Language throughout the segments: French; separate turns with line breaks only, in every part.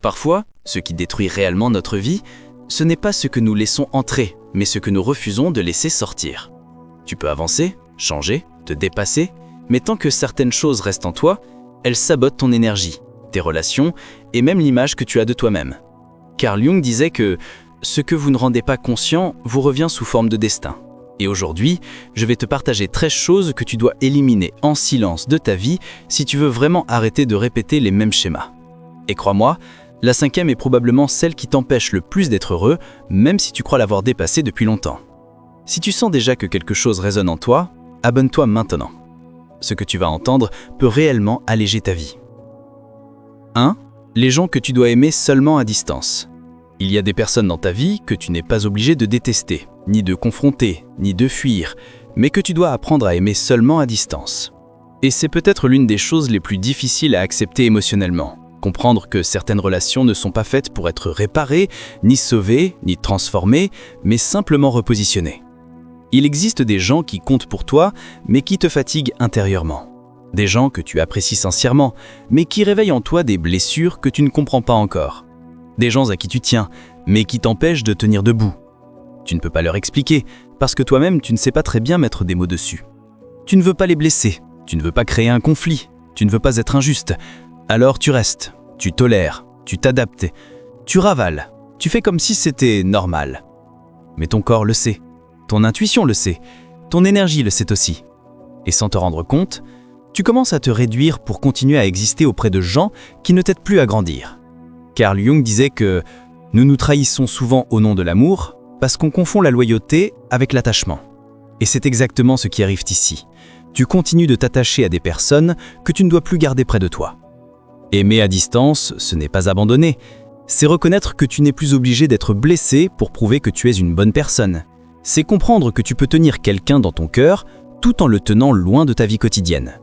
Parfois, ce qui détruit réellement notre vie, ce n'est pas ce que nous laissons entrer, mais ce que nous refusons de laisser sortir. Tu peux avancer, changer, te dépasser, mais tant que certaines choses restent en toi, elles sabotent ton énergie, tes relations et même l'image que tu as de toi-même. Carl Jung disait que ce que vous ne rendez pas conscient vous revient sous forme de destin. Et aujourd'hui, je vais te partager 13 choses que tu dois éliminer en silence de ta vie si tu veux vraiment arrêter de répéter les mêmes schémas. Et crois-moi, la 5e est probablement celle qui t'empêche le plus d'être heureux, même si tu crois l'avoir dépassée depuis longtemps. Si tu sens déjà que quelque chose résonne en toi, abonne-toi maintenant. Ce que tu vas entendre peut réellement alléger ta vie. 1. Les gens que tu dois aimer seulement à distance. Il y a des personnes dans ta vie que tu n'es pas obligé de détester, ni de confronter, ni de fuir, mais que tu dois apprendre à aimer seulement à distance. Et c'est peut-être l'une des choses les plus difficiles à accepter émotionnellement. Comprendre que certaines relations ne sont pas faites pour être réparées, ni sauvées, ni transformées, mais simplement repositionnées. Il existe des gens qui comptent pour toi, mais qui te fatiguent intérieurement. Des gens que tu apprécies sincèrement, mais qui réveillent en toi des blessures que tu ne comprends pas encore. Des gens à qui tu tiens, mais qui t'empêchent de tenir debout. Tu ne peux pas leur expliquer, parce que toi-même tu ne sais pas très bien mettre des mots dessus. Tu ne veux pas les blesser, tu ne veux pas créer un conflit, tu ne veux pas être injuste. Alors tu restes, tu tolères, tu t'adaptes, tu ravales, tu fais comme si c'était normal. Mais ton corps le sait, ton intuition le sait, ton énergie le sait aussi. Et sans te rendre compte, tu commences à te réduire pour continuer à exister auprès de gens qui ne t'aident plus à grandir. Carl Jung disait que nous nous trahissons souvent au nom de l'amour parce qu'on confond la loyauté avec l'attachement. Et c'est exactement ce qui arrive ici. Tu continues de t'attacher à des personnes que tu ne dois plus garder près de toi. Aimer à distance, ce n'est pas abandonner. C'est reconnaître que tu n'es plus obligé d'être blessé pour prouver que tu es une bonne personne. C'est comprendre que tu peux tenir quelqu'un dans ton cœur tout en le tenant loin de ta vie quotidienne.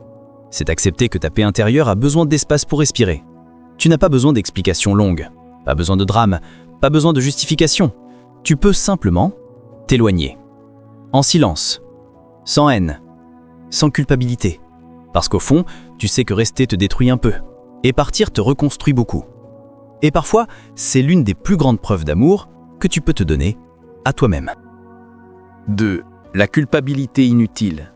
C'est accepter que ta paix intérieure a besoin d'espace pour respirer. Tu n'as pas besoin d'explications longues, pas besoin de drame, pas besoin de justification. Tu peux simplement t'éloigner. En silence, sans haine, sans culpabilité. Parce qu'au fond, tu sais que rester te détruit un peu. Et partir te reconstruit beaucoup. Et parfois, c'est l'une des plus grandes preuves d'amour que tu peux te donner à toi-même.
2. La culpabilité inutile.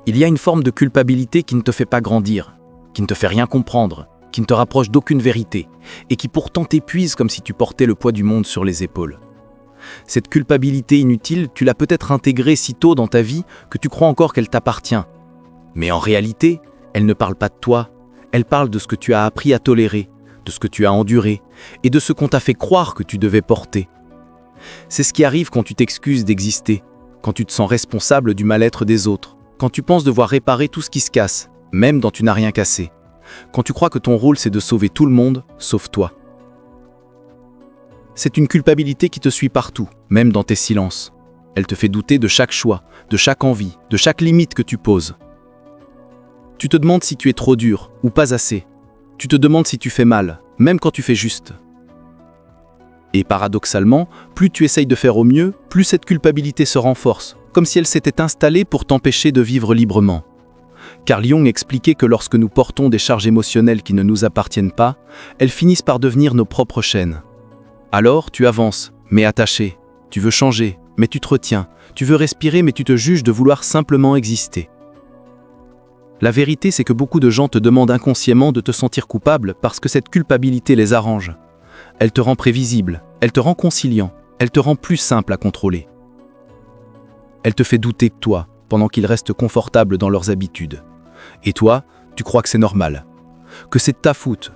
Il y a une forme de culpabilité qui ne te fait pas grandir, qui ne te fait rien comprendre, qui ne te rapproche d'aucune vérité, et qui pourtant t'épuise comme si tu portais le poids du monde sur les épaules. Cette culpabilité inutile, tu l'as peut-être intégrée si tôt dans ta vie que tu crois encore qu'elle t'appartient. Mais en réalité, elle ne parle pas de toi. Elle parle de ce que tu as appris à tolérer, de ce que tu as enduré et de ce qu'on t'a fait croire que tu devais porter. C'est ce qui arrive quand tu t'excuses d'exister, quand tu te sens responsable du mal-être des autres, quand tu penses devoir réparer tout ce qui se casse, même quand tu n'as rien cassé, quand tu crois que ton rôle c'est de sauver tout le monde, sauf toi. C'est une culpabilité qui te suit partout, même dans tes silences. Elle te fait douter de chaque choix, de chaque envie, de chaque limite que tu poses. Tu te demandes si tu es trop dur ou pas assez. Tu te demandes si tu fais mal, même quand tu fais juste. Et paradoxalement, plus tu essayes de faire au mieux, plus cette culpabilité se renforce, comme si elle s'était installée pour t'empêcher de vivre librement. Carl Jung expliquait que lorsque nous portons des charges émotionnelles qui ne nous appartiennent pas, elles finissent par devenir nos propres chaînes. Alors tu avances, mais attaché. Tu veux changer, mais tu te retiens. Tu veux respirer, mais tu te juges de vouloir simplement exister. La vérité, c'est que beaucoup de gens te demandent inconsciemment de te sentir coupable parce que cette culpabilité les arrange. Elle te rend prévisible, elle te rend conciliant, elle te rend plus simple à contrôler. Elle te fait douter de toi pendant qu'ils restent confortables dans leurs habitudes. Et toi, tu crois que c'est normal, que c'est de ta faute,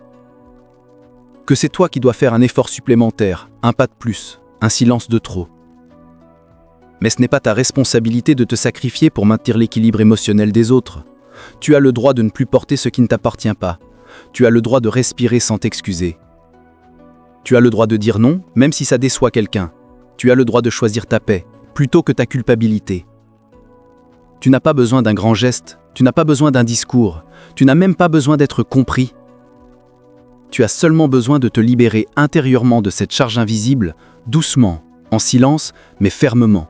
que c'est toi qui dois faire un effort supplémentaire, un pas de plus, un silence de trop. Mais ce n'est pas ta responsabilité de te sacrifier pour maintenir l'équilibre émotionnel des autres. Tu as le droit de ne plus porter ce qui ne t'appartient pas. Tu as le droit de respirer sans t'excuser. Tu as le droit de dire non, même si ça déçoit quelqu'un. Tu as le droit de choisir ta paix, plutôt que ta culpabilité. Tu n'as pas besoin d'un grand geste, tu n'as pas besoin d'un discours, tu n'as même pas besoin d'être compris. Tu as seulement besoin de te libérer intérieurement de cette charge invisible, doucement, en silence, mais fermement.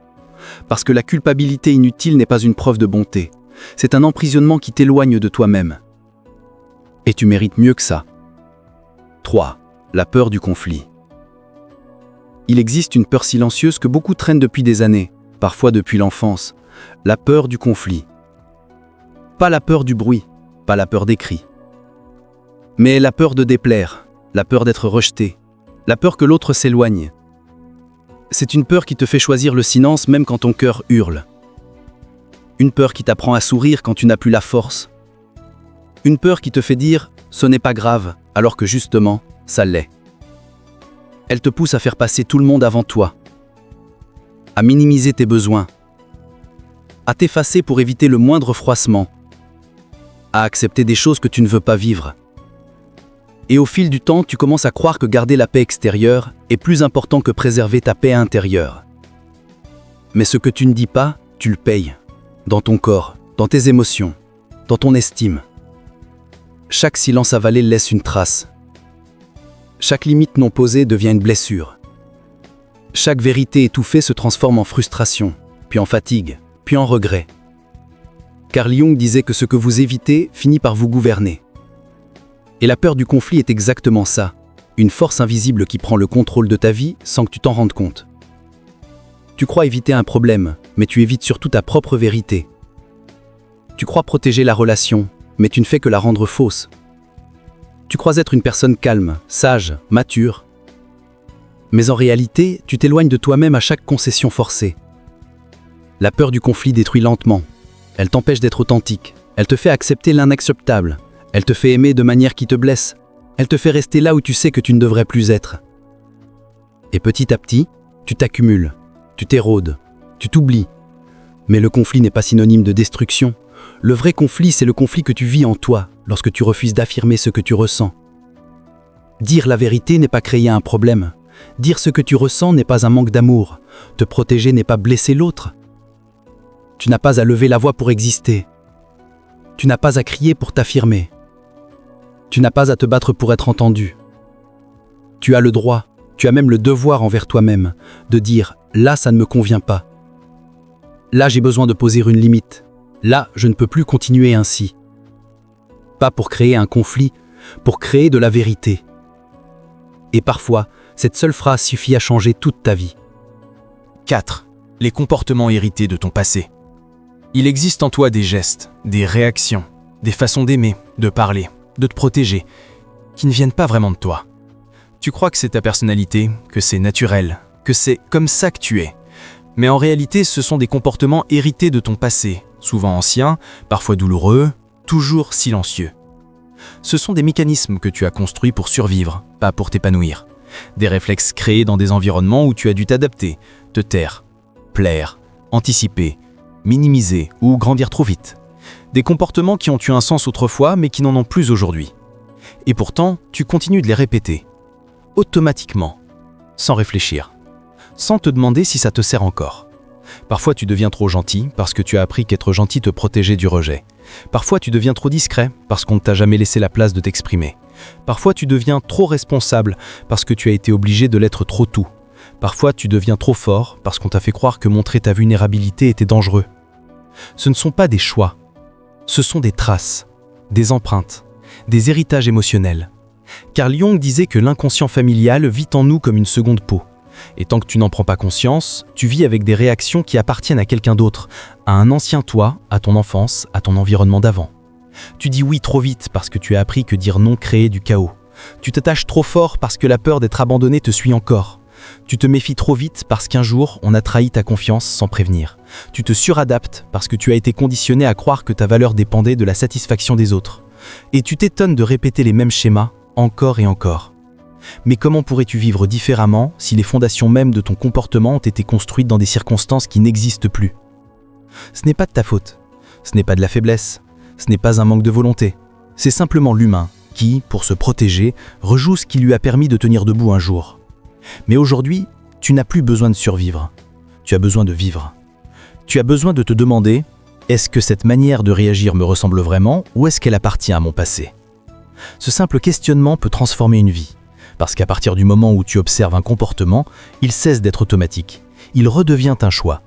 Parce que la culpabilité inutile n'est pas une preuve de bonté. C'est un emprisonnement qui t'éloigne de toi-même. Et tu mérites mieux que ça. 3. La peur du conflit. Il existe une peur silencieuse que beaucoup traînent depuis des années, parfois depuis l'enfance, la peur du conflit. Pas la peur du bruit, pas la peur des cris, mais la peur de déplaire, la peur d'être rejeté, la peur que l'autre s'éloigne. C'est une peur qui te fait choisir le silence même quand ton cœur hurle. Une peur qui t'apprend à sourire quand tu n'as plus la force. Une peur qui te fait dire « ce n'est pas grave » alors que justement, ça l'est. Elle te pousse à faire passer tout le monde avant toi, à minimiser tes besoins, à t'effacer pour éviter le moindre froissement, à accepter des choses que tu ne veux pas vivre. Et au fil du temps, tu commences à croire que garder la paix extérieure est plus important que préserver ta paix intérieure. Mais ce que tu ne dis pas, tu le payes. Dans ton corps, dans tes émotions, dans ton estime. Chaque silence avalé laisse une trace. Chaque limite non posée devient une blessure. Chaque vérité étouffée se transforme en frustration, puis en fatigue, puis en regret. Carl Jung disait que ce que vous évitez finit par vous gouverner. Et la peur du conflit est exactement ça, une force invisible qui prend le contrôle de ta vie sans que tu t'en rendes compte. Tu crois éviter un problème, mais tu évites surtout ta propre vérité. Tu crois protéger la relation, mais tu ne fais que la rendre fausse. Tu crois être une personne calme, sage, mature. Mais en réalité, tu t'éloignes de toi-même à chaque concession forcée. La peur du conflit détruit lentement. Elle t'empêche d'être authentique. Elle te fait accepter l'inacceptable. Elle te fait aimer de manière qui te blesse. Elle te fait rester là où tu sais que tu ne devrais plus être. Et petit à petit, tu t'accumules, tu t'érôdes, tu t'oublies. Mais le conflit n'est pas synonyme de destruction. Le vrai conflit, c'est le conflit que tu vis en toi, lorsque tu refuses d'affirmer ce que tu ressens. Dire la vérité n'est pas créer un problème. Dire ce que tu ressens n'est pas un manque d'amour. Te protéger n'est pas blesser l'autre. Tu n'as pas à lever la voix pour exister. Tu n'as pas à crier pour t'affirmer. Tu n'as pas à te battre pour être entendu. Tu as le droit, tu as même le devoir envers toi-même, de dire « là, ça ne me convient pas ». Là, j'ai besoin de poser une limite. Là, je ne peux plus continuer ainsi. Pas pour créer un conflit, pour créer de la vérité. Et parfois, cette seule phrase suffit à changer toute ta vie.
4. Les comportements hérités de ton passé. Il existe en toi des gestes, des réactions, des façons d'aimer, de parler, de te protéger, qui ne viennent pas vraiment de toi. Tu crois que c'est ta personnalité, que c'est naturel, que c'est comme ça que tu es. Mais en réalité, ce sont des comportements hérités de ton passé, souvent anciens, parfois douloureux, toujours silencieux. Ce sont des mécanismes que tu as construits pour survivre, pas pour t'épanouir. Des réflexes créés dans des environnements où tu as dû t'adapter, te taire, plaire, anticiper, minimiser ou grandir trop vite. Des comportements qui ont eu un sens autrefois mais qui n'en ont plus aujourd'hui. Et pourtant, tu continues de les répéter, automatiquement, sans réfléchir, sans te demander si ça te sert encore. Parfois tu deviens trop gentil parce que tu as appris qu'être gentil te protégeait du rejet. Parfois tu deviens trop discret parce qu'on ne t'a jamais laissé la place de t'exprimer. Parfois tu deviens trop responsable parce que tu as été obligé de l'être trop tôt. Parfois tu deviens trop fort parce qu'on t'a fait croire que montrer ta vulnérabilité était dangereux. Ce ne sont pas des choix, ce sont des traces, des empreintes, des héritages émotionnels. Carl Jung disait que l'inconscient familial vit en nous comme une seconde peau. Et tant que tu n'en prends pas conscience, tu vis avec des réactions qui appartiennent à quelqu'un d'autre, à un ancien toi, à ton enfance, à ton environnement d'avant. Tu dis oui trop vite parce que tu as appris que dire non créait du chaos. Tu t'attaches trop fort parce que la peur d'être abandonné te suit encore. Tu te méfies trop vite parce qu'un jour, on a trahi ta confiance sans prévenir. Tu te suradaptes parce que tu as été conditionné à croire que ta valeur dépendait de la satisfaction des autres. Et tu t'étonnes de répéter les mêmes schémas encore et encore. Mais comment pourrais-tu vivre différemment si les fondations mêmes de ton comportement ont été construites dans des circonstances qui n'existent plus? Ce n'est pas de ta faute, ce n'est pas de la faiblesse, ce n'est pas un manque de volonté. C'est simplement l'humain qui, pour se protéger, rejoue ce qui lui a permis de tenir debout un jour. Mais aujourd'hui, tu n'as plus besoin de survivre, tu as besoin de vivre. Tu as besoin de te demander, est-ce que cette manière de réagir me ressemble vraiment ou est-ce qu'elle appartient à mon passé? Ce simple questionnement peut transformer une vie. Parce qu'à partir du moment où tu observes un comportement, il cesse d'être automatique. Il redevient un choix.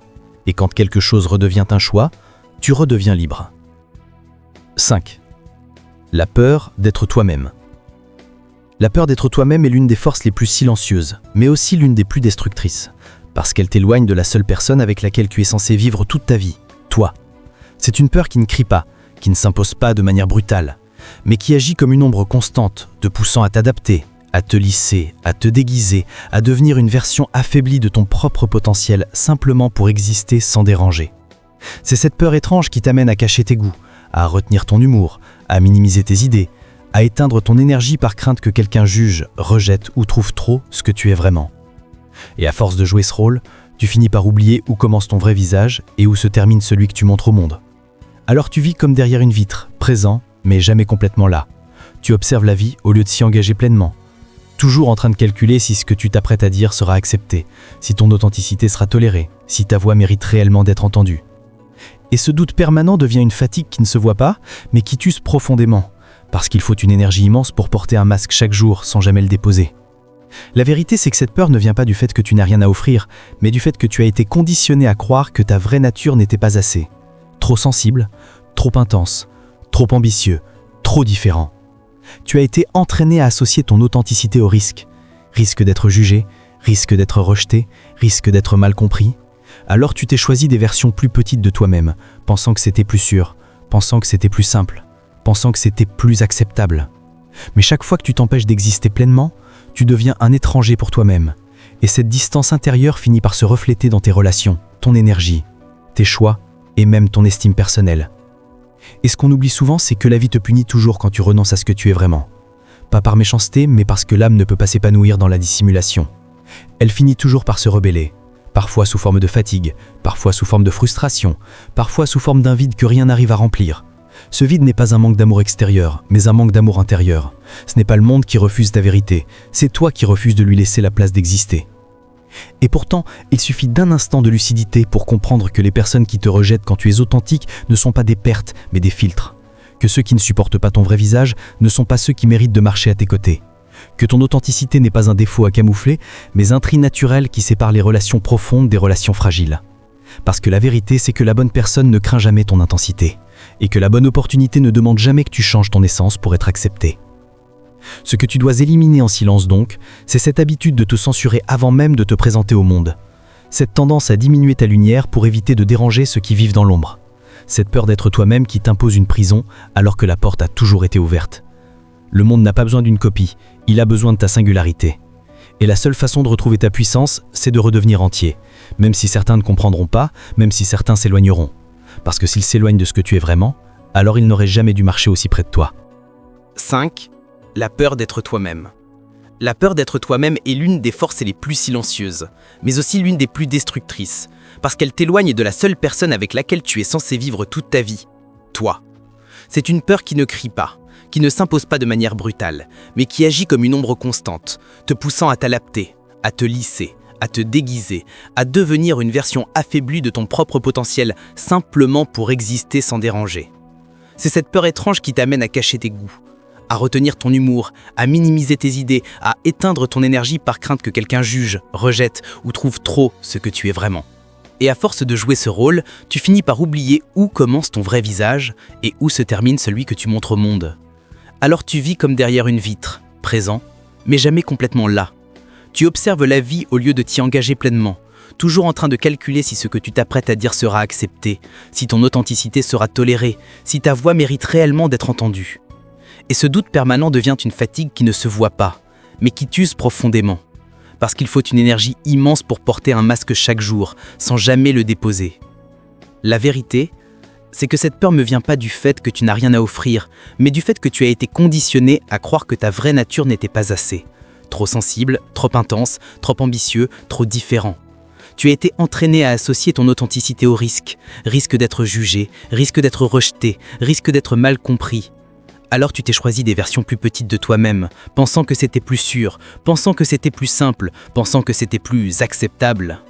Et quand quelque chose redevient un choix, tu redeviens libre. 5. La peur d'être toi-même.
La peur d'être toi-même est l'une des forces les plus silencieuses, mais aussi l'une des plus destructrices, parce qu'elle t'éloigne de la seule personne avec laquelle tu es censé vivre toute ta vie, toi. C'est une peur qui ne crie pas, qui ne s'impose pas de manière brutale, mais qui agit comme une ombre constante, te poussant à t'adapter, à te lisser, à te déguiser, à devenir une version affaiblie de ton propre potentiel simplement pour exister sans déranger. C'est cette peur étrange qui t'amène à cacher tes goûts, à retenir ton humour, à minimiser tes idées, à éteindre ton énergie par crainte que quelqu'un juge, rejette ou trouve trop ce que tu es vraiment. Et à force de jouer ce rôle, tu finis par oublier où commence ton vrai visage et où se termine celui que tu montres au monde. Alors tu vis comme derrière une vitre, présent, mais jamais complètement là. Tu observes la vie au lieu de s'y engager pleinement. Toujours en train de calculer si ce que tu t'apprêtes à dire sera accepté, si ton authenticité sera tolérée, si ta voix mérite réellement d'être entendue. Et ce doute permanent devient une fatigue qui ne se voit pas, mais qui t'use profondément, parce qu'il faut une énergie immense pour porter un masque chaque jour sans jamais le déposer. La vérité, c'est que cette peur ne vient pas du fait que tu n'as rien à offrir, mais du fait que tu as été conditionné à croire que ta vraie nature n'était pas assez. Trop sensible, trop intense, trop ambitieux, trop différent. Tu as été entraîné à associer ton authenticité au risque. Risque d'être jugé, risque d'être rejeté, risque d'être mal compris. Alors tu t'es choisi des versions plus petites de toi-même, pensant que c'était plus sûr, pensant que c'était plus simple, pensant que c'était plus acceptable. Mais chaque fois que tu t'empêches d'exister pleinement, tu deviens un étranger pour toi-même. Et cette distance intérieure finit par se refléter dans tes relations, ton énergie, tes choix et même ton estime personnelle. Et ce qu'on oublie souvent, c'est que la vie te punit toujours quand tu renonces à ce que tu es vraiment. Pas par méchanceté, mais parce que l'âme ne peut pas s'épanouir dans la dissimulation. Elle finit toujours par se rebeller, parfois sous forme de fatigue, parfois sous forme de frustration, parfois sous forme d'un vide que rien n'arrive à remplir. Ce vide n'est pas un manque d'amour extérieur, mais un manque d'amour intérieur. Ce n'est pas le monde qui refuse ta vérité, c'est toi qui refuses de lui laisser la place d'exister. Et pourtant, il suffit d'un instant de lucidité pour comprendre que les personnes qui te rejettent quand tu es authentique ne sont pas des pertes, mais des filtres. Que ceux qui ne supportent pas ton vrai visage ne sont pas ceux qui méritent de marcher à tes côtés. Que ton authenticité n'est pas un défaut à camoufler, mais un tri naturel qui sépare les relations profondes des relations fragiles. Parce que la vérité, c'est que la bonne personne ne craint jamais ton intensité, et que la bonne opportunité ne demande jamais que tu changes ton essence pour être accepté. Ce que tu dois éliminer en silence donc, c'est cette habitude de te censurer avant même de te présenter au monde. Cette tendance à diminuer ta lumière pour éviter de déranger ceux qui vivent dans l'ombre. Cette peur d'être toi-même qui t'impose une prison alors que la porte a toujours été ouverte. Le monde n'a pas besoin d'une copie, il a besoin de ta singularité. Et la seule façon de retrouver ta puissance, c'est de redevenir entier. Même si certains ne comprendront pas, même si certains s'éloigneront. Parce que s'ils s'éloignent de ce que tu es vraiment, alors ils n'auraient jamais dû marcher aussi près de toi.
5. La peur d'être toi-même. La peur d'être toi-même est l'une des forces les plus silencieuses, mais aussi l'une des plus destructrices, parce qu'elle t'éloigne de la seule personne avec laquelle tu es censé vivre toute ta vie, toi. C'est une peur qui ne crie pas, qui ne s'impose pas de manière brutale, mais qui agit comme une ombre constante, te poussant à t'adapter, à te lisser, à te déguiser, à devenir une version affaiblie de ton propre potentiel simplement pour exister sans déranger. C'est cette peur étrange qui t'amène à cacher tes goûts, à retenir ton humour, à minimiser tes idées, à éteindre ton énergie par crainte que quelqu'un juge, rejette ou trouve trop ce que tu es vraiment. Et à force de jouer ce rôle, tu finis par oublier où commence ton vrai visage et où se termine celui que tu montres au monde. Alors tu vis comme derrière une vitre, présent, mais jamais complètement là. Tu observes la vie au lieu de t'y engager pleinement, toujours en train de calculer si ce que tu t'apprêtes à dire sera accepté, si ton authenticité sera tolérée, si ta voix mérite réellement d'être entendue. Et ce doute permanent devient une fatigue qui ne se voit pas, mais qui t'use profondément. Parce qu'il faut une énergie immense pour porter un masque chaque jour, sans jamais le déposer. La vérité, c'est que cette peur ne vient pas du fait que tu n'as rien à offrir, mais du fait que tu as été conditionné à croire que ta vraie nature n'était pas assez. Trop sensible, trop intense, trop ambitieux, trop différent. Tu as été entraîné à associer ton authenticité au risque. Risque d'être jugé, risque d'être rejeté, risque d'être mal compris. Alors tu t'es choisi des versions plus petites de toi-même, pensant que c'était plus sûr, pensant que c'était plus simple, pensant que c'était plus acceptable.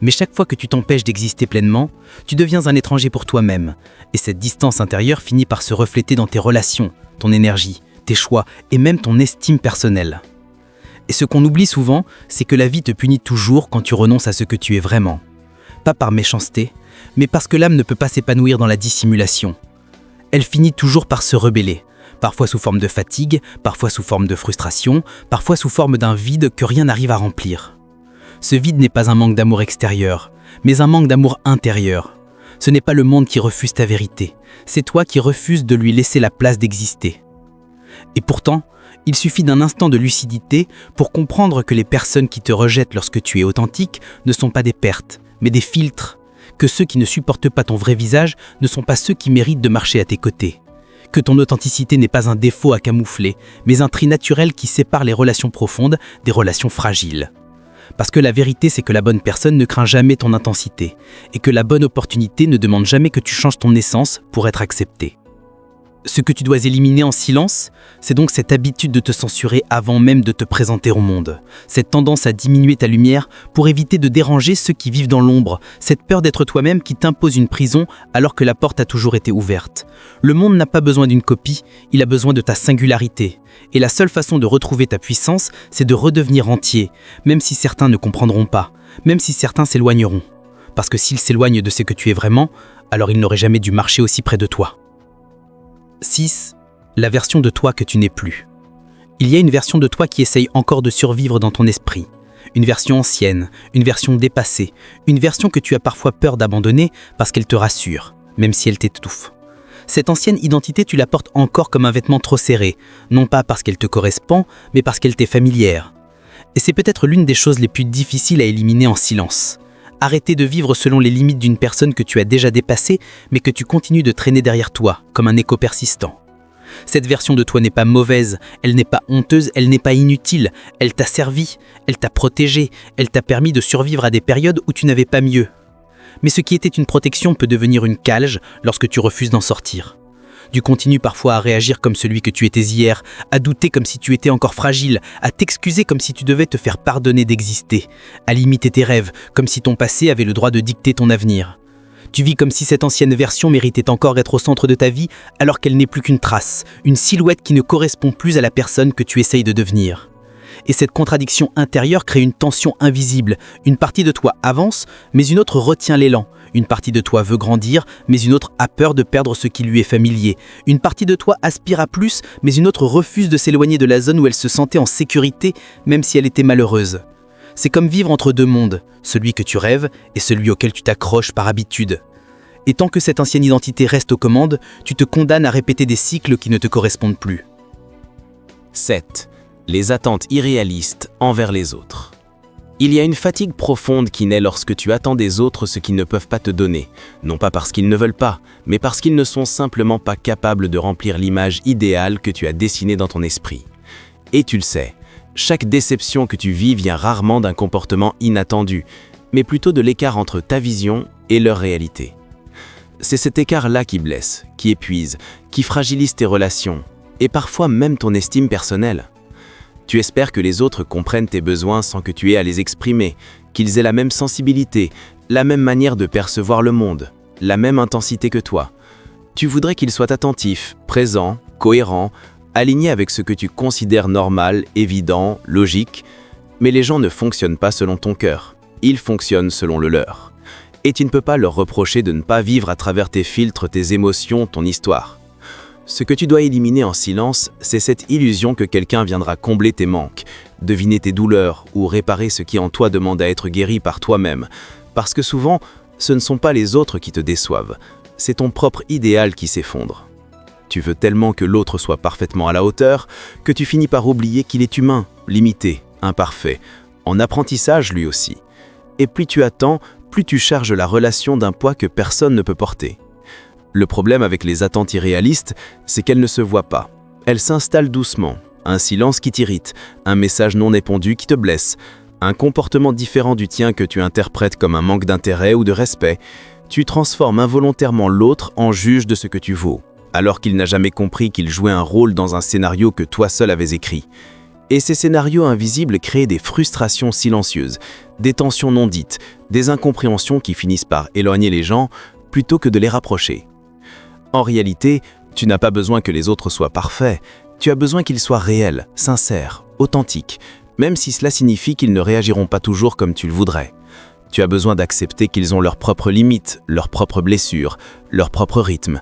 Mais chaque fois que tu t'empêches d'exister pleinement, tu deviens un étranger pour toi-même. Et cette distance intérieure finit par se refléter dans tes relations, ton énergie, tes choix et même ton estime personnelle. Et ce qu'on oublie souvent, c'est que la vie te punit toujours quand tu renonces à ce que tu es vraiment. Pas par méchanceté, mais parce que l'âme ne peut pas s'épanouir dans la dissimulation. Elle finit toujours par se rebeller,
Parfois sous forme de fatigue, parfois sous forme de frustration, parfois sous forme d'un vide que rien n'arrive à remplir. Ce vide n'est pas un manque d'amour extérieur, mais un manque d'amour intérieur. Ce n'est pas le monde qui refuse ta vérité, c'est toi qui refuses de lui laisser la place d'exister. Et pourtant, il suffit d'un instant de lucidité pour comprendre que les personnes qui te rejettent lorsque tu es authentique ne sont pas des pertes, mais des filtres, que ceux qui ne supportent pas ton vrai visage ne sont pas ceux qui méritent de marcher à tes côtés, que ton authenticité n'est pas un défaut à camoufler, mais un tri naturel qui sépare les relations profondes des relations fragiles. Parce que la vérité, c'est que la bonne personne ne craint jamais ton intensité, et que la bonne opportunité ne demande jamais que tu changes ton essence pour être accepté. Ce que tu dois éliminer en silence, c'est donc cette habitude de te censurer avant même de te présenter au monde. Cette tendance à diminuer ta lumière pour éviter de déranger ceux qui vivent dans l'ombre. Cette peur d'être toi-même qui t'impose une prison alors que la porte a toujours été ouverte. Le monde n'a pas besoin d'une copie, il a besoin de ta singularité. Et la seule façon de retrouver ta puissance, c'est de redevenir entier, même si certains ne comprendront pas, même si certains s'éloigneront. Parce que s'ils s'éloignent de ce que tu es vraiment, alors ils n'auraient jamais dû marcher aussi près de toi. 6. La version de toi que tu n'es plus. Il y a une version de toi qui essaye encore de survivre dans ton esprit. Une version ancienne, une version dépassée, une version que tu as parfois peur d'abandonner parce qu'elle te rassure, même si elle t'étouffe. Cette ancienne identité, tu la portes encore comme un vêtement trop serré, non pas parce qu'elle te correspond, mais parce qu'elle t'est familière. Et c'est peut-être l'une des choses les plus difficiles à éliminer en silence. Arrêter de vivre selon les limites d'une personne que tu as déjà dépassée, mais que tu continues de traîner derrière toi, comme un écho persistant. Cette version de toi n'est pas mauvaise, elle n'est pas honteuse, elle n'est pas inutile. Elle t'a servi, elle t'a protégé, elle t'a permis de survivre à des périodes où tu n'avais pas mieux. Mais ce qui était une protection peut devenir une cage lorsque tu refuses d'en sortir. Tu continues parfois à réagir comme celui que tu étais hier, à douter comme si tu étais encore fragile, à t'excuser comme si tu devais te faire pardonner d'exister, à limiter tes rêves comme si ton passé avait le droit de dicter ton avenir. Tu vis comme si cette ancienne version méritait encore d'être au centre de ta vie alors qu'elle n'est plus qu'une trace, une silhouette qui ne correspond plus à la personne que tu essayes de devenir. Et cette contradiction intérieure crée une tension invisible. Une partie de toi avance, mais une autre retient l'élan. Une partie de toi veut grandir, mais une autre a peur de perdre ce qui lui est familier. Une partie de toi aspire à plus, mais une autre refuse de s'éloigner de la zone où elle se sentait en sécurité, même si elle était malheureuse. C'est comme vivre entre deux mondes, celui que tu rêves et celui auquel tu t'accroches par habitude. Et tant que cette ancienne identité reste aux commandes, tu te condamnes à répéter des cycles qui ne te correspondent plus.
7. Les attentes irréalistes envers les autres. Il y a une fatigue profonde qui naît lorsque tu attends des autres ce qu'ils ne peuvent pas te donner, non pas parce qu'ils ne veulent pas, mais parce qu'ils ne sont simplement pas capables de remplir l'image idéale que tu as dessinée dans ton esprit. Et tu le sais, chaque déception que tu vis vient rarement d'un comportement inattendu, mais plutôt de l'écart entre ta vision et leur réalité. C'est cet écart-là qui blesse, qui épuise, qui fragilise tes relations, et parfois même ton estime personnelle. Tu espères que les autres comprennent tes besoins sans que tu aies à les exprimer, qu'ils aient la même sensibilité, la même manière de percevoir le monde, la même intensité que toi. Tu voudrais qu'ils soient attentifs, présents, cohérents, alignés avec ce que tu considères normal, évident, logique, mais les gens ne fonctionnent pas selon ton cœur, ils fonctionnent selon le leur. Et tu ne peux pas leur reprocher de ne pas vivre à travers tes filtres, tes émotions, ton histoire. Ce que tu dois éliminer en silence, c'est cette illusion que quelqu'un viendra combler tes manques, deviner tes douleurs ou réparer ce qui en toi demande à être guéri par toi-même. Parce que souvent, ce ne sont pas les autres qui te déçoivent, c'est ton propre idéal qui s'effondre. Tu veux tellement que l'autre soit parfaitement à la hauteur que tu finis par oublier qu'il est humain, limité, imparfait, en apprentissage lui aussi. Et plus tu attends, plus tu charges la relation d'un poids que personne ne peut porter. Le problème avec les attentes irréalistes, c'est qu'elles ne se voient pas. Elles s'installent doucement. Un silence qui t'irrite, un message non répondu qui te blesse, un comportement différent du tien que tu interprètes comme un manque d'intérêt ou de respect. Tu transformes involontairement l'autre en juge de ce que tu vaux, alors qu'il n'a jamais compris qu'il jouait un rôle dans un scénario que toi seul avais écrit. Et ces scénarios invisibles créent des frustrations silencieuses, des tensions non dites, des incompréhensions qui finissent par éloigner les gens plutôt que de les rapprocher. En réalité, tu n'as pas besoin que les autres soient parfaits, tu as besoin qu'ils soient réels, sincères, authentiques, même si cela signifie qu'ils ne réagiront pas toujours comme tu le voudrais. Tu as besoin d'accepter qu'ils ont leurs propres limites, leurs propres blessures, leur propre rythme.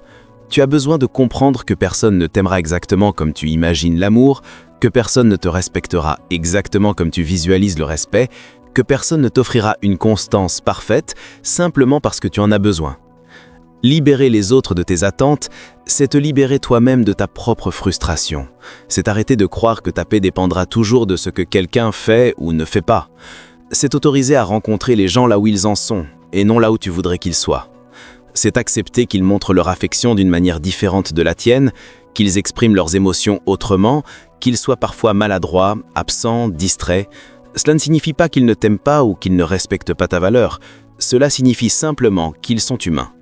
Tu as besoin de comprendre que personne ne t'aimera exactement comme tu imagines l'amour, que personne ne te respectera exactement comme tu visualises le respect, que personne ne t'offrira une constance parfaite simplement parce que tu en as besoin. Libérer les autres de tes attentes, c'est te libérer toi-même de ta propre frustration. C'est arrêter de croire que ta paix dépendra toujours de ce que quelqu'un fait ou ne fait pas. C'est t'autoriser à rencontrer les gens là où ils en sont, et non là où tu voudrais qu'ils soient. C'est accepter qu'ils montrent leur affection d'une manière différente de la tienne, qu'ils expriment leurs émotions autrement, qu'ils soient parfois maladroits, absents, distraits. Cela ne signifie pas qu'ils ne t'aiment pas ou qu'ils ne respectent pas ta valeur. Cela signifie simplement qu'ils sont humains.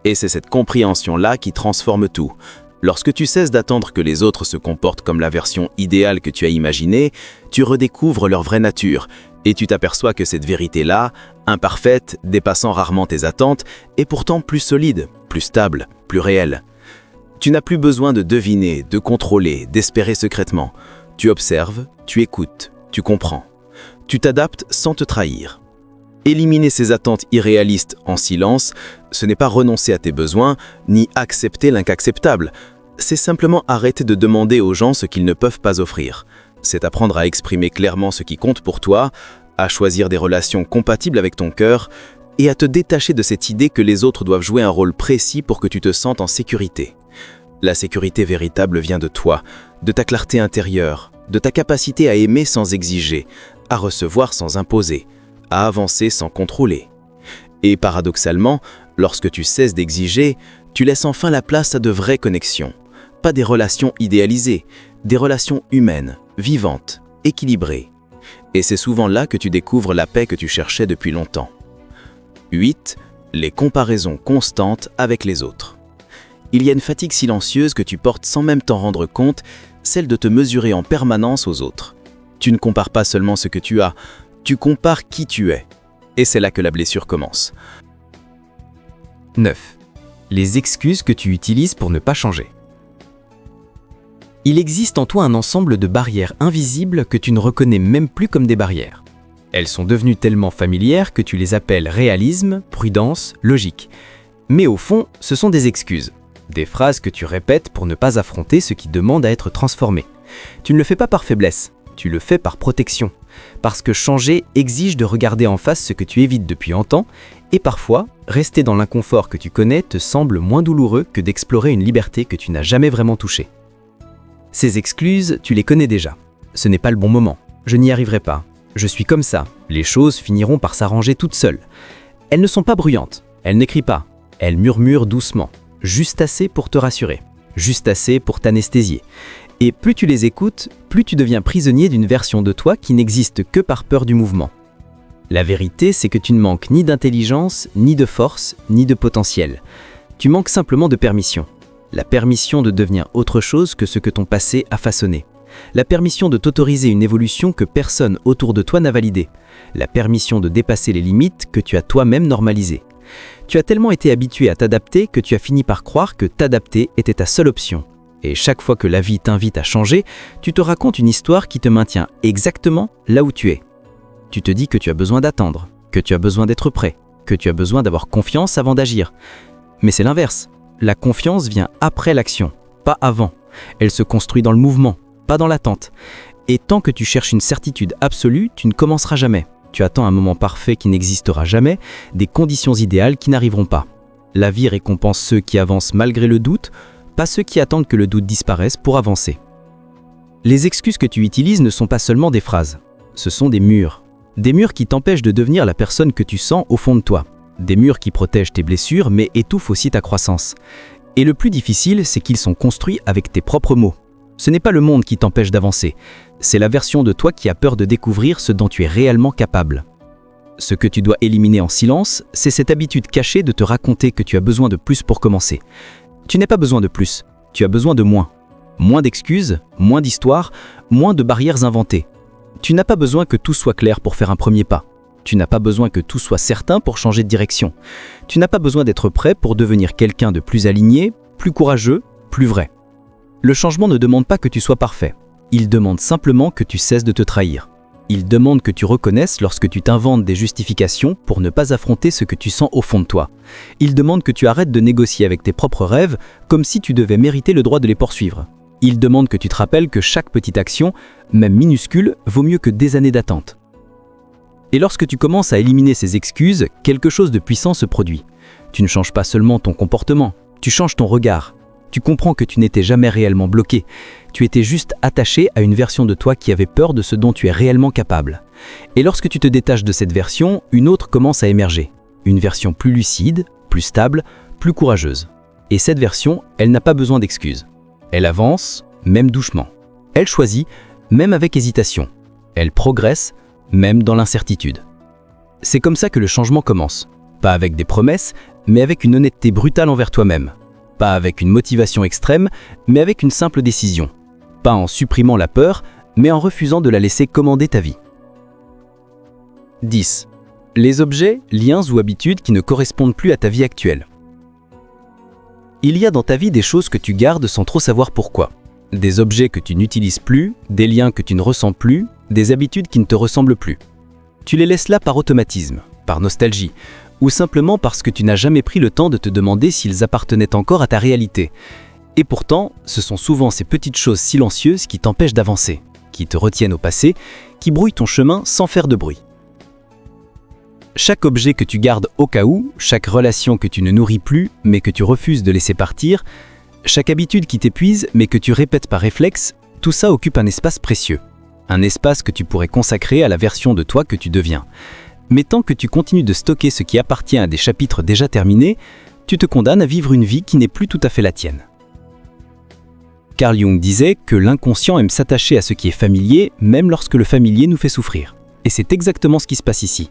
Et c'est cette compréhension-là qui transforme tout. Lorsque tu cesses d'attendre que les autres se comportent comme la version idéale que tu as imaginée, tu redécouvres leur vraie nature et tu t'aperçois que cette vérité-là, imparfaite, dépassant rarement tes attentes, est pourtant plus solide, plus stable, plus réelle. Tu n'as plus besoin de deviner, de contrôler, d'espérer secrètement. Tu observes, tu écoutes, tu comprends. Tu t'adaptes sans te trahir. Éliminer ces attentes irréalistes en silence, ce n'est pas renoncer à tes besoins, ni accepter l'inacceptable. C'est simplement arrêter de demander aux gens ce qu'ils ne peuvent pas offrir. C'est apprendre à exprimer clairement ce qui compte pour toi, à choisir des relations compatibles avec ton cœur et à te détacher de cette idée que les autres doivent jouer un rôle précis pour que tu te sentes en sécurité. La sécurité véritable vient de toi, de ta clarté intérieure, de ta capacité à aimer sans exiger, à recevoir sans imposer, à avancer sans contrôler. Et paradoxalement, lorsque tu cesses d'exiger, tu laisses enfin la place à de vraies connexions. Pas des relations idéalisées, des relations humaines, vivantes, équilibrées. Et c'est souvent là que tu découvres la paix que tu cherchais depuis longtemps. 8. Les comparaisons constantes avec les autres. Il y a une fatigue silencieuse que tu portes sans même t'en rendre compte, celle de te mesurer en permanence aux autres. Tu ne compares pas seulement ce que tu as, tu compares qui tu es. Et c'est là que la blessure commence.
9. Les excuses que tu utilises pour ne pas changer. Il existe en toi un ensemble de barrières invisibles que tu ne reconnais même plus comme des barrières. Elles sont devenues tellement familières que tu les appelles réalisme, prudence, logique. Mais au fond, ce sont des excuses. Des phrases que tu répètes pour ne pas affronter ce qui demande à être transformé. Tu ne le fais pas par faiblesse, tu le fais par protection. Parce que changer exige de regarder en face ce que tu évites depuis longtemps, et parfois, rester dans l'inconfort que tu connais te semble moins douloureux que d'explorer une liberté que tu n'as jamais vraiment touchée. Ces excuses, tu les connais déjà. Ce n'est pas le bon moment, je n'y arriverai pas, je suis comme ça, les choses finiront par s'arranger toutes seules. Elles ne sont pas bruyantes, elles n'écrient pas, elles murmurent doucement, juste assez pour te rassurer, juste assez pour t'anesthésier. Et plus tu les écoutes, plus tu deviens prisonnier d'une version de toi qui n'existe que par peur du mouvement. La vérité, c'est que tu ne manques ni d'intelligence, ni de force, ni de potentiel. Tu manques simplement de permission. La permission de devenir autre chose que ce que ton passé a façonné. La permission de t'autoriser une évolution que personne autour de toi n'a validée. La permission de dépasser les limites que tu as toi-même normalisées. Tu as tellement été habitué à t'adapter que tu as fini par croire que t'adapter était ta seule option. Et chaque fois que la vie t'invite à changer, tu te racontes une histoire qui te maintient exactement là où tu es. Tu te dis que tu as besoin d'attendre, que tu as besoin d'être prêt, que tu as besoin d'avoir confiance avant d'agir. Mais c'est l'inverse. La confiance vient après l'action, pas avant. Elle se construit dans le mouvement, pas dans l'attente. Et tant que tu cherches une certitude absolue, tu ne commenceras jamais. Tu attends un moment parfait qui n'existera jamais, des conditions idéales qui n'arriveront pas. La vie récompense ceux qui avancent malgré le doute, pas ceux qui attendent que le doute disparaisse pour avancer. Les excuses que tu utilises ne sont pas seulement des phrases, ce sont des murs. Des murs qui t'empêchent de devenir la personne que tu sens au fond de toi. Des murs qui protègent tes blessures mais étouffent aussi ta croissance. Et le plus difficile, c'est qu'ils sont construits avec tes propres mots. Ce n'est pas le monde qui t'empêche d'avancer, c'est la version de toi qui a peur de découvrir ce dont tu es réellement capable. Ce que tu dois éliminer en silence, c'est cette habitude cachée de te raconter que tu as besoin de plus pour commencer. Tu n'as pas besoin de plus, tu as besoin de moins. Moins d'excuses, moins d'histoires, moins de barrières inventées. Tu n'as pas besoin que tout soit clair pour faire un premier pas. Tu n'as pas besoin que tout soit certain pour changer de direction. Tu n'as pas besoin d'être prêt pour devenir quelqu'un de plus aligné, plus courageux, plus vrai. Le changement ne demande pas que tu sois parfait. Il demande simplement que tu cesses de te trahir.
Ils demandent que tu reconnaisses lorsque tu t'inventes des justifications pour ne pas affronter ce que tu sens au fond de toi. Ils demandent que tu arrêtes de négocier avec tes propres rêves comme si tu devais mériter le droit de les poursuivre. Ils demandent que tu te rappelles que chaque petite action, même minuscule, vaut mieux que des années d'attente. Et lorsque tu commences à éliminer ces excuses, quelque chose de puissant se produit. Tu ne changes pas seulement ton comportement, tu changes ton regard. Tu comprends que tu n'étais jamais réellement bloqué. Tu étais juste attaché à une version de toi qui avait peur de ce dont tu es réellement capable. Et lorsque tu te détaches de cette version, une autre commence à émerger. Une version plus lucide, plus stable, plus courageuse. Et cette version, elle n'a pas besoin d'excuses. Elle avance, même doucement. Elle choisit, même avec hésitation. Elle progresse, même dans l'incertitude. C'est comme ça que le changement commence. Pas avec des promesses, mais avec une honnêteté brutale envers toi-même. Pas avec une motivation extrême, mais avec une simple décision. Pas en supprimant la peur, mais en refusant de la laisser commander ta vie. 10. Les objets, liens ou habitudes qui ne correspondent plus à ta vie actuelle. Il y a dans ta vie des choses que tu gardes sans trop savoir pourquoi. Des objets que tu n'utilises plus, des liens que tu ne ressens plus, des habitudes qui ne te ressemblent plus. Tu les laisses là par automatisme, par nostalgie, ou simplement parce que tu n'as jamais pris le temps de te demander s'ils appartenaient encore à ta réalité. Et pourtant, ce sont souvent ces petites choses silencieuses qui t'empêchent d'avancer, qui te retiennent au passé, qui brouillent ton chemin sans faire de bruit. Chaque objet que tu gardes au cas où, chaque relation que tu ne nourris plus mais que tu refuses de laisser partir, chaque habitude qui t'épuise mais que tu répètes par réflexe, tout ça occupe un espace précieux. Un espace que tu pourrais consacrer à la version de toi que tu deviens. Mais tant que tu continues de stocker ce qui appartient à des chapitres déjà terminés, tu te condamnes à vivre une vie qui n'est plus tout à fait la tienne. Carl Jung disait que l'inconscient aime s'attacher à ce qui est familier, même lorsque le familier nous fait souffrir. Et c'est exactement ce qui se passe ici.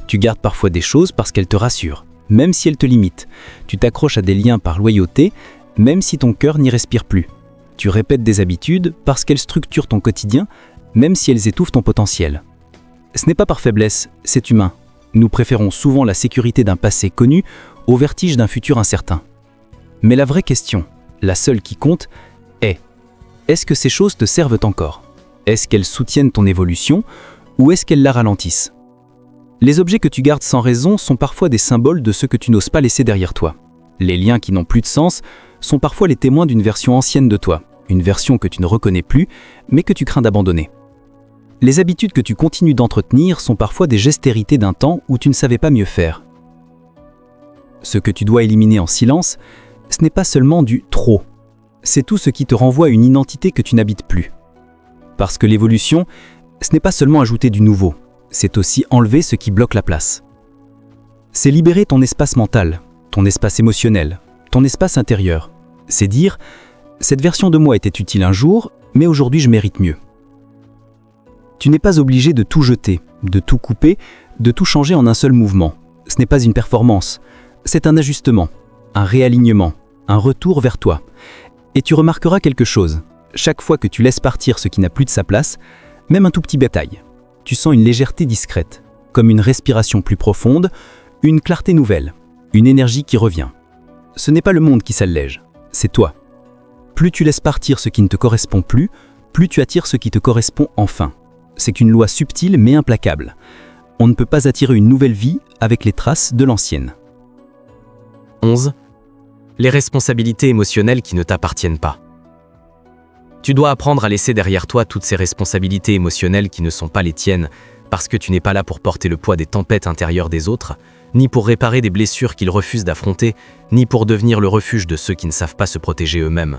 Tu gardes parfois des choses parce qu'elles te rassurent, même si elles te limitent. Tu t'accroches à des liens par loyauté, même si ton cœur n'y respire plus. Tu répètes des habitudes parce qu'elles structurent ton quotidien, même si elles étouffent ton potentiel. Ce n'est pas par faiblesse, c'est humain. Nous préférons souvent la sécurité d'un passé connu au vertige d'un futur incertain. Mais la vraie question, la seule qui compte, est-ce que ces choses te servent encore? Est-ce qu'elles soutiennent ton évolution ou est-ce qu'elles la ralentissent? Les objets que tu gardes sans raison sont parfois des symboles de ce que tu n'oses pas laisser derrière toi. Les liens qui n'ont plus de sens sont parfois les témoins d'une version ancienne de toi, une version que tu ne reconnais plus, mais que tu crains d'abandonner. Les habitudes que tu continues d'entretenir sont parfois des gestes hérités d'un temps où tu ne savais pas mieux faire. Ce que tu dois éliminer en silence, ce n'est pas seulement du trop. C'est tout ce qui te renvoie à une identité que tu n'habites plus. Parce que l'évolution, ce n'est pas seulement ajouter du nouveau, c'est aussi enlever ce qui bloque la place. C'est libérer ton espace mental, ton espace émotionnel, ton espace intérieur. C'est dire, cette version de moi était utile un jour, mais aujourd'hui je mérite mieux. Tu n'es pas obligé de tout jeter, de tout couper, de tout changer en un seul mouvement. Ce n'est pas une performance, c'est un ajustement, un réalignement, un retour vers toi. Et tu remarqueras quelque chose, chaque fois que tu laisses partir ce qui n'a plus de sa place, même un tout petit bétail, tu sens une légèreté discrète, comme une respiration plus profonde, une clarté nouvelle, une énergie qui revient. Ce n'est pas le monde qui s'allège, c'est toi. Plus tu laisses partir ce qui ne te correspond plus, plus tu attires ce qui te correspond enfin. C'est qu'une loi subtile mais implacable. On ne peut pas attirer une nouvelle vie avec les traces de l'ancienne.
11. Les responsabilités émotionnelles qui ne t'appartiennent pas. Tu dois apprendre à laisser derrière toi toutes ces responsabilités émotionnelles qui ne sont pas les tiennes, parce que tu n'es pas là pour porter le poids des tempêtes intérieures des autres, ni pour réparer des blessures qu'ils refusent d'affronter, ni pour devenir le refuge de ceux qui ne savent pas se protéger eux-mêmes.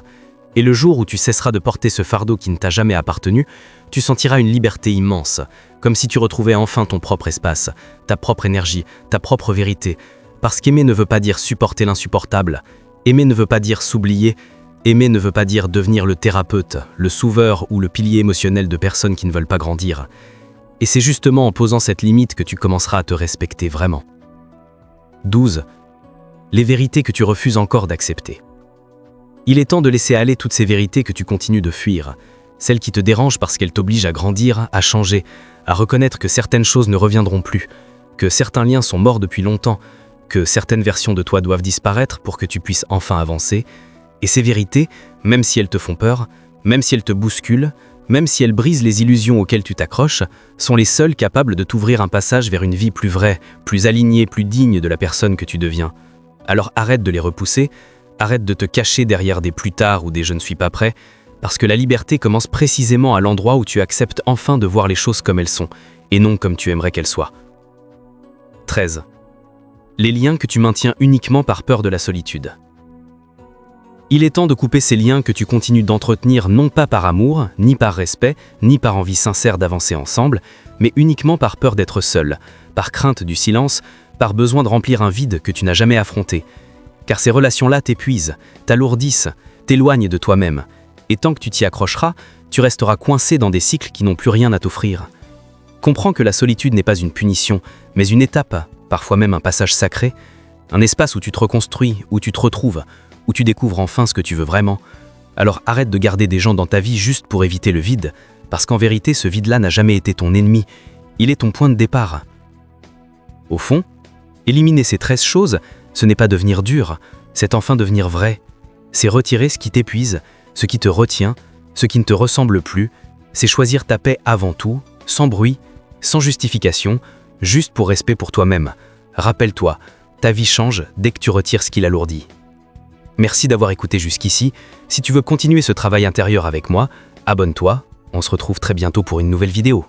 Et le jour où tu cesseras de porter ce fardeau qui ne t'a jamais appartenu, tu sentiras une liberté immense, comme si tu retrouvais enfin ton propre espace, ta propre énergie, ta propre vérité. Parce qu'aimer ne veut pas dire supporter l'insupportable, aimer ne veut pas dire s'oublier, aimer ne veut pas dire devenir le thérapeute, le sauveur ou le pilier émotionnel de personnes qui ne veulent pas grandir. Et c'est justement en posant cette limite que tu commenceras à te respecter vraiment. 12. Les vérités que tu refuses encore d'accepter. Il est temps de laisser aller toutes ces vérités que tu continues de fuir, celles qui te dérangent parce qu'elles t'obligent à grandir, à changer, à reconnaître que certaines choses ne reviendront plus, que certains liens sont morts depuis longtemps, que certaines versions de toi doivent disparaître pour que tu puisses enfin avancer. Et ces vérités, même si elles te font peur, même si elles te bousculent,
même si elles brisent les illusions auxquelles tu t'accroches, sont les seules capables de t'ouvrir un passage vers une vie plus vraie, plus alignée, plus digne de la personne que tu deviens. Alors arrête de les repousser, arrête de te cacher derrière des plus tard ou des je ne suis pas prêt, parce que la liberté commence précisément à l'endroit où tu acceptes enfin de voir les choses comme elles sont, et non comme tu aimerais qu'elles soient. 13. Les liens que tu maintiens uniquement par peur de la solitude. Il est temps de couper ces liens que tu continues d'entretenir non pas par amour, ni par respect, ni par envie sincère d'avancer ensemble, mais uniquement par peur d'être seul, par crainte du silence, par besoin de remplir un vide que tu n'as jamais affronté. Car ces relations-là t'épuisent, t'alourdissent, t'éloignent de toi-même. Et tant que tu t'y accrocheras, tu resteras coincé dans des cycles qui n'ont plus rien à t'offrir. Comprends que la solitude n'est pas une punition, mais une étape, parfois même un passage sacré, un espace où tu te reconstruis, où tu te retrouves, où tu découvres enfin ce que tu veux vraiment. Alors arrête de garder des gens dans ta vie juste pour éviter le vide, parce qu'en vérité, ce vide-là n'a jamais été ton ennemi, il est ton point de départ. Au fond, éliminer ces 13 choses, ce n'est pas devenir dur, c'est enfin devenir vrai. C'est retirer ce qui t'épuise, ce qui te retient, ce qui ne te ressemble plus, c'est choisir ta paix avant tout, sans bruit, sans justification, juste pour respect pour toi-même. Rappelle-toi, ta vie change dès que tu retires ce qui l'alourdit. Merci d'avoir écouté jusqu'ici. Si tu veux continuer ce travail intérieur avec moi, abonne-toi. On se retrouve très bientôt pour une nouvelle vidéo.